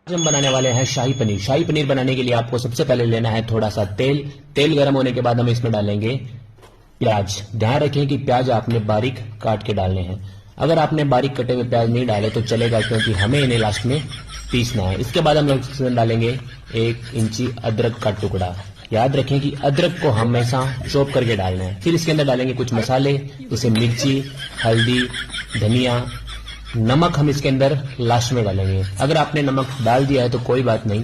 आज हम बनाने वाले हैं शाही पनीर। शाही पनीर बनाने के लिए आपको सबसे पहले लेना है थोड़ा सा तेल। तेल गर्म होने के बाद हम इसमें डालेंगे प्याज। ध्यान रखें कि प्याज आपने बारीक काट के डालने हैं। अगर आपने बारीक कटे हुए प्याज नहीं डाले तो चलेगा, क्योंकि हमें इन्हें लास्ट में पीसना है। इसके बाद हम इसमें डालेंगे 1 इंची अदरक का टुकड़ा। याद रखें कि अदरक को हमेशा चॉप करके डालना है। फिर इसके अंदर डालेंगे कुछ मसाले, जैसे मिर्ची, हल्दी, धनिया, नमक हम इसके अंदर लास्ट में डालेंगे। अगर आपने नमक डाल दिया है तो कोई बात नहीं।